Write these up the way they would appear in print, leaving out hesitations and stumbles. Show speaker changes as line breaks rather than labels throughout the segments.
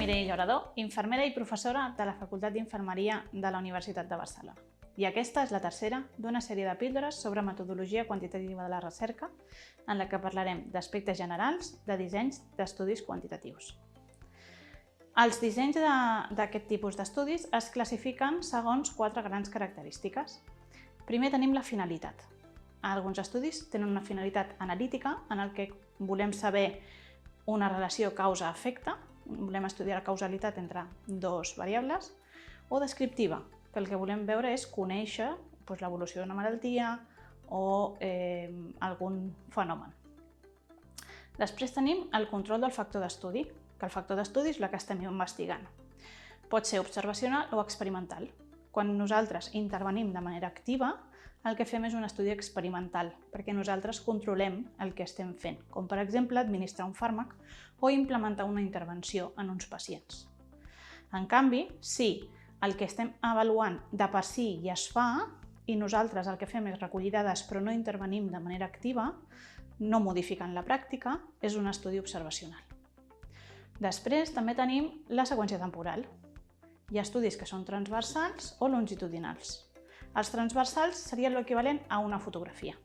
Mireia Llorador, infermera i professora de la Facultat d'Infermeria de la Universitat de Barcelona. I aquesta és la tercera d'una sèrie de píldores sobre metodologia quantitativa de la recerca, en la que parlarem d'aspectes generals de dissenys d'estudis quantitatius. Els dissenys d'aquest tipus d'estudis es classifiquen segons 4 grans característiques. Primer tenim la finalitat. Alguns estudis tenen una finalitat analítica en el que volem saber una relació causa-efecte, volem estudiar la causalitat entre dues variables, o descriptiva, que el que volem veure és conèixer l'evolució d'una malaltia o algun fenomen. Després tenim el control del factor d'estudi, que el factor d'estudi és el que estem investigant. Pot ser observacional o experimental. Quan nosaltres intervenim de manera activa, el que fem és un estudi experimental, perquè nosaltres controlem el que estem fent, com per exemple administrar un fàrmac o implementar una intervenció en uns pacients. En canvi, si el que estem avaluant de per si ja es fa i nosaltres el que fem és recollir dades però no intervenim de manera activa, no modificant la pràctica, és un estudi observacional. Després també tenim la seqüència temporal. Hi ha estudis que són transversals o longitudinals. Els transversals serien l'equivalent a una fotografia,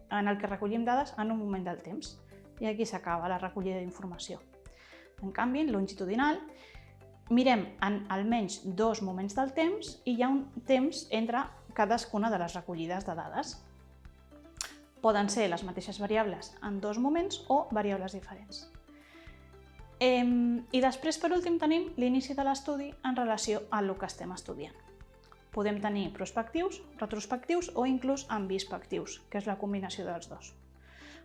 en el que recollim dades en un moment del temps, i aquí s'acaba la recollida d'informació. En canvi, en longitudinal, mirem en almenys 2 moments del temps i hi ha un temps entre cadascuna de les recollides de dades. Poden ser les mateixes variables en 2 moments o variables diferents. I després, per últim, tenim l'inici de l'estudi en relació a el que estem estudiant. Podem tenir prospectius, retrospectius o inclús ambispectius, que és la combinació dels dos.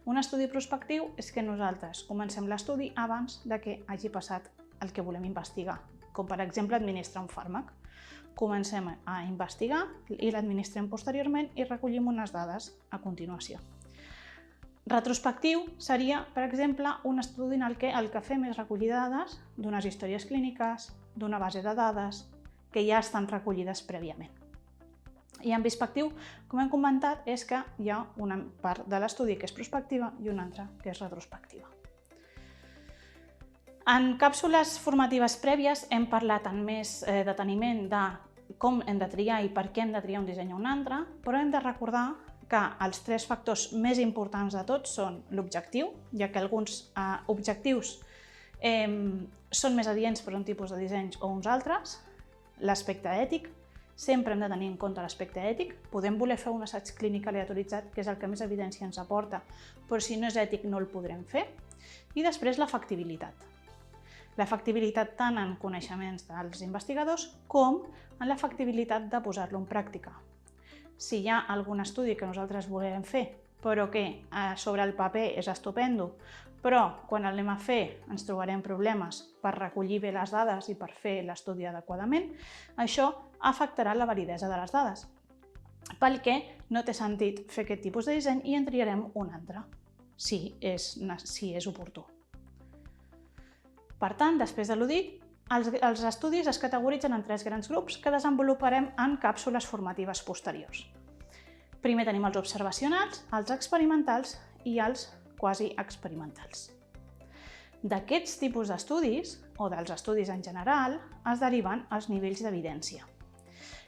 Un estudi prospectiu és que nosaltres comencem l'estudi abans que hagi passat el que volem investigar, com per exemple administrar un fàrmac. Comencem a investigar i l'administrem posteriorment i recollim unes dades a continuació. Retrospectiu seria, per exemple, un estudi en el que fem és recollir dades d'unes històries clíniques, d'una base de dades, que ja estan recollides prèviament. I ambispectiu, com hem comentat, és que hi ha una part de l'estudi que és prospectiva i una altra que és retrospectiva. En càpsules formatives prèvies hem parlat amb més deteniment de com hem de triar i per què hem de triar un disseny o un altre, però hem de recordar que els 3 factors més importants de tots són l'objectiu, ja que alguns objectius són més adients per un tipus de dissenys o uns altres, l'aspecte ètic, sempre hem de tenir en compte l'aspecte ètic. Podem voler fer un assaig clínic aleatoritzat, que és el que més evidència ens aporta, però si no és ètic no el podrem fer. I després la factibilitat. La factibilitat tant en coneixements dels investigadors com en la factibilitat de posar-lo en pràctica. Si hi ha algun estudi que nosaltres volem fer, però que sobre el paper és estupendo, però quan l'anem a fer ens trobarem problemes per recollir bé les dades i per fer l'estudi adequadament, això afectarà la validesa de les dades, pel que no té sentit fer aquest tipus de disseny i en triarem un altre, si és oportú. Per tant, després de l'ho dit, els estudis es categoritzen en 3 grans grups que desenvoluparem en càpsules formatives posteriors. Primer tenim els observacionals, els experimentals i els quasi experimentals. D'aquests tipus d'estudis, o dels estudis en general, es deriven els nivells d'evidència.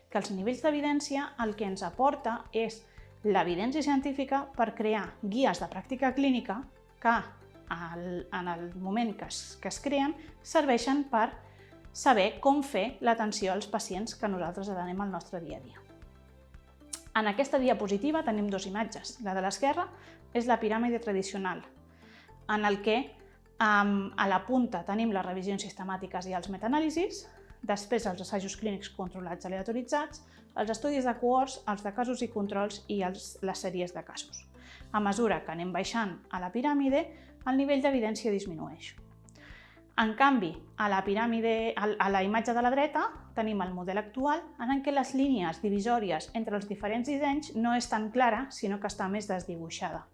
Que els nivells d'evidència el que ens aporta és l'evidència científica per crear guies de pràctica clínica que, en el moment que es creen, serveixen per saber com fer l'atenció als pacients que nosaltres atenem al nostre dia a dia. En aquesta diapositiva tenim 2 imatges. La de l'esquerra és la piràmide tradicional, en el que a la punta tenim les revisions sistemàtiques i els metaanàlisis, després els assajos clínics controlats aleatoritzats, els estudis de cohorts, els de casos i controls i les sèries de casos. A mesura que anem baixant a la piràmide, el nivell d'evidència disminueix. En canvi, a la imatge de la dreta tenim el model actual en què les línies divisòries entre els diferents dissenys no és tan clara, sinó que està més desdibuixada.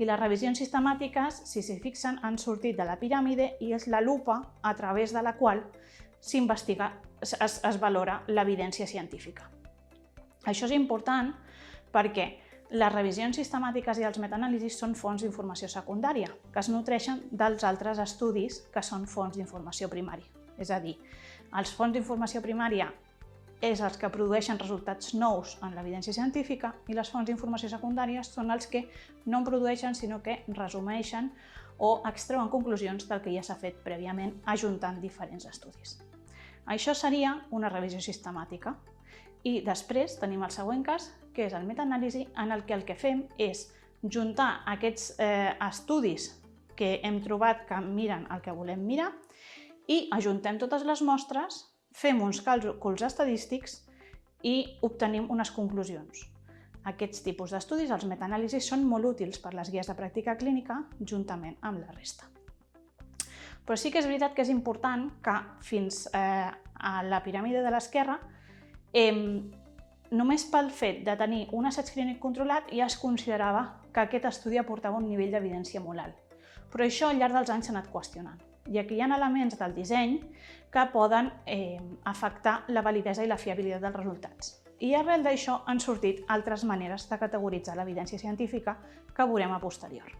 I les revisions sistemàtiques, si s'hi fixen, han sortit de la piràmide i és la lupa a través de la qual es valora l'evidència científica. Això és important perquè les revisions sistemàtiques i els metaanàlisis són fonts d'informació secundària, que es nutreixen dels altres estudis que són fonts d'informació primària. És a dir, els fons d'informació primària és els que produeixen resultats nous en l'evidència científica i les fonts d'informació secundàries són els que no en produeixen, sinó que resumeixen o extreuen conclusions del que ja s'ha fet prèviament ajuntant diferents estudis. Això seria una revisió sistemàtica. I després tenim el següent cas, que és el metaanàlisi, en el que fem és juntar aquests estudis que hem trobat que miren el que volem mirar i ajuntem totes les mostres, fem uns càlculs estadístics i obtenim unes conclusions. Aquests tipus d'estudis, els metaanàlisis, són molt útils per les guies de pràctica clínica juntament amb la resta. Però sí que és veritat que és important que fins a la piràmide de l'esquerra només pel fet de tenir un assaig clínic controlat ja es considerava que aquest estudi aportava un nivell d'evidència molt alt. Però això al llarg dels anys s'ha anat qüestionant. I aquí hi ha elements del disseny que poden afectar la validesa i la fiabilitat dels resultats. I arrel d'això han sortit altres maneres de categoritzar l'evidència científica que veurem a posterior.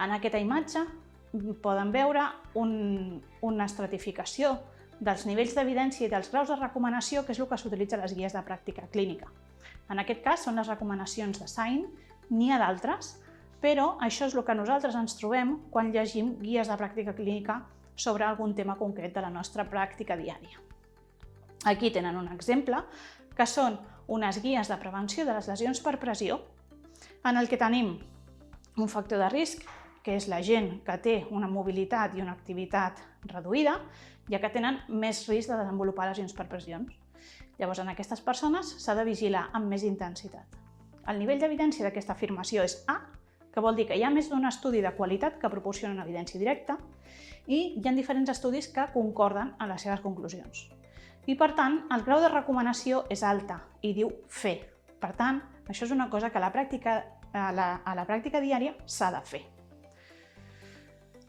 En aquesta imatge poden veure una estratificació dels nivells d'evidència i dels graus de recomanació, que és el que s'utilitza a les guies de pràctica clínica. En aquest cas són les recomanacions de SAIN, n'hi ha d'altres, però això és el que nosaltres ens trobem quan llegim guies de pràctica clínica sobre algun tema concret de la nostra pràctica diària. Aquí tenen un exemple, que són unes guies de prevenció de les lesions per pressió, en el que tenim un factor de risc, que és la gent que té una mobilitat i una activitat reduïda, ja que tenen més risc de desenvolupar lesions per pressions. Llavors, en aquestes persones s'ha de vigilar amb més intensitat. El nivell d'evidència d'aquesta afirmació és A, que vol dir que hi ha més d'un estudi de qualitat que proporcionen evidència directa i hi ha diferents estudis que concorden en les seves conclusions. I, per tant, el grau de recomanació és alta i diu fer. Per tant, això és una cosa que a la pràctica diària s'ha de fer.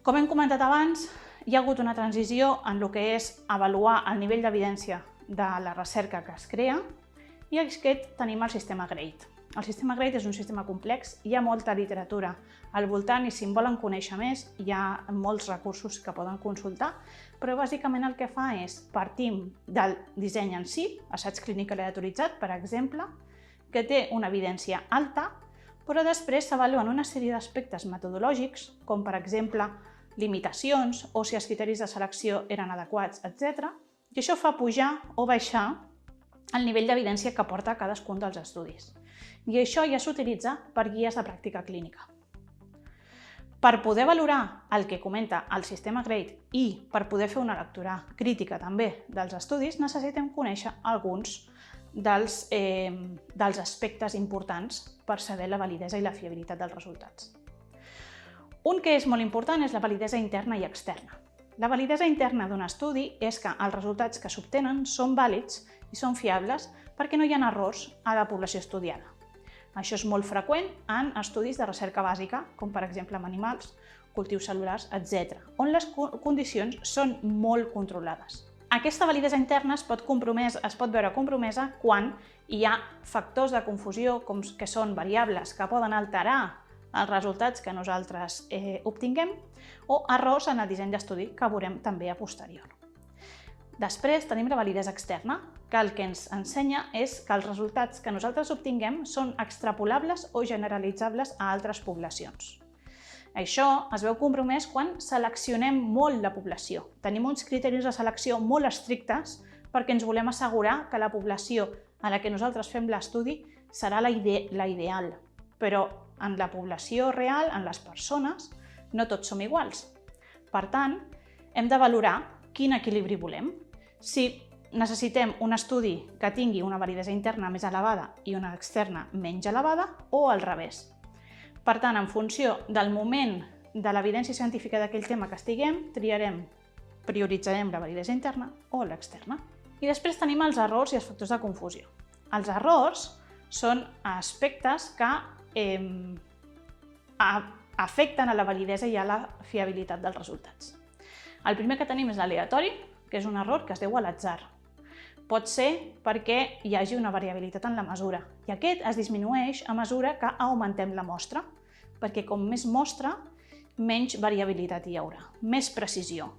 Com hem comentat abans, hi ha hagut una transició en el que és avaluar el nivell d'evidència de la recerca que es crea i aquest tenim el sistema GRADE. El sistema GRADE és un sistema complex, hi ha molta literatura al voltant i si en volen conèixer més hi ha molts recursos que poden consultar, però bàsicament el que fa és partim del disseny en si, assaig clínic aleatoritzat, per exemple, que té una evidència alta, però després s'avaluen una sèrie d'aspectes metodològics, com per exemple limitacions o si els criteris de selecció eren adequats, etc. I això fa pujar o baixar el nivell d'evidència que porta cadascun dels estudis. I això ja s'utilitza per guies de pràctica clínica. Per poder valorar el que comenta el sistema GRADE i per poder fer una lectura crítica també dels estudis, necessitem conèixer alguns dels aspectes importants per saber la validesa i la fiabilitat dels resultats. Un que és molt important és la validesa interna i externa. La validesa interna d'un estudi és que els resultats que s'obtenen són vàlids i són fiables perquè no hi ha errors a la població estudiada. Això és molt freqüent en estudis de recerca bàsica, com per exemple en animals, cultius cel·lulars, etc., on les condicions són molt controlades. Aquesta validesa interna es pot veure compromesa quan hi ha factors de confusió, que són variables que poden alterar els resultats que nosaltres obtinguem, o errors en el disseny d'estudi que veurem també a posterior. Després tenim la validesa externa, que el que ens ensenya és que els resultats que nosaltres obtinguem són extrapolables o generalitzables a altres poblacions. Això es veu compromès quan seleccionem molt la població. Tenim uns criteris de selecció molt estrictes perquè ens volem assegurar que la població a la que nosaltres fem l'estudi serà la ideal. Però en la població real, en les persones, no tots som iguals. Per tant, hem de valorar quin equilibri volem. Si necessitem un estudi que tingui una validesa interna més elevada i una externa menys elevada, o al revés. Per tant, en funció del moment de l'evidència científica d'aquell tema que estiguem, prioritzarem la validesa interna o l'externa. I després tenim els errors i els factors de confusió. Els errors són aspectes que afecten a la validesa i a la fiabilitat dels resultats. El primer que tenim és l'aleatori, que és un error que es deu a l'atzar. Pot ser perquè hi hagi una variabilitat en la mesura, i aquest es disminueix a mesura que augmentem la mostra, perquè com més mostra, menys variabilitat hi haurà, més precisió.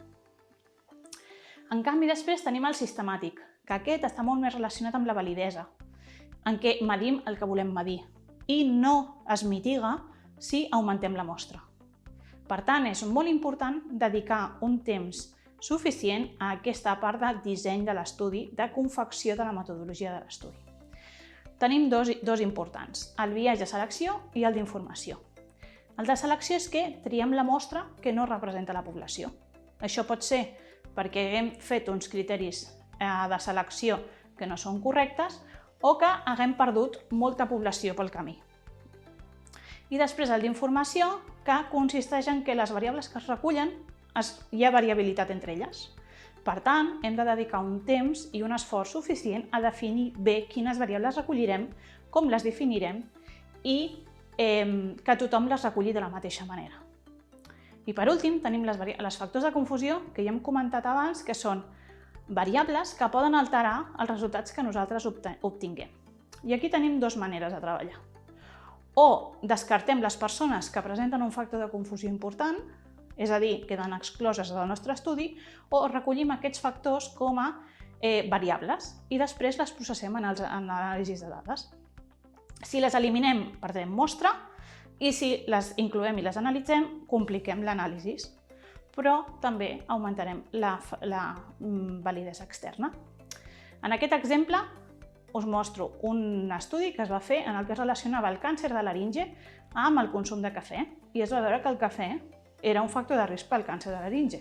En canvi, després tenim el sistemàtic, que aquest està molt més relacionat amb la validesa, en què medim el que volem medir i no es mitiga si augmentem la mostra. Per tant, és molt important dedicar un temps suficient a aquesta part de disseny de l'estudi, de confecció de la metodologia de l'estudi. Tenim dos importants, el biaix de selecció i el d'informació. El de selecció és que triem la mostra que no representa la població. Això pot ser perquè hem fet uns criteris de selecció que no són correctes o que haguem perdut molta població pel camí. I després el d'informació, que consisteix en que les variables que es recullen hi ha variabilitat entre elles. Per tant, hem de dedicar un temps i un esforç suficient a definir bé quines variables recollirem, com les definirem i que tothom les reculli de la mateixa manera. I per últim, tenim els factors de confusió que ja hem comentat abans, que són variables que poden alterar els resultats que nosaltres obtinguem. I aquí tenim dues maneres de treballar. O descartem les persones que presenten un factor de confusió important, és a dir, queden excloses del nostre estudi, o recollim aquests factors com a variables i després les processem en anàlisis de dades. Si les eliminem, perdem mostra, i si les incloem i les analitzem, compliquem l'anàlisi, però també augmentarem la validesa externa. En aquest exemple us mostro un estudi que es va fer en el que es relacionava el càncer de laringe amb el consum de cafè i es va veure que el cafè era un factor de risc pel càncer de laringe.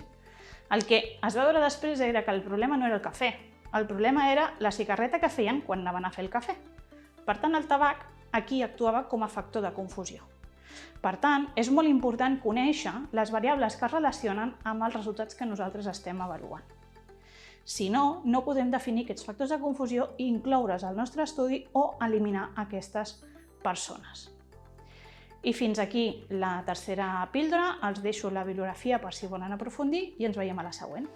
El que es va veure després era que el problema no era el cafè, el problema era la cigarreta que feien quan anaven a fer el cafè. Per tant, el tabac aquí actuava com a factor de confusió. Per tant, és molt important conèixer les variables que es relacionen amb els resultats que nosaltres estem avaluant. Si no, no podem definir aquests factors de confusió i incloure's al nostre estudi o eliminar aquestes persones. I fins aquí la tercera píldora. Els deixo la bibliografia per si volen aprofundir i ens veiem a la següent.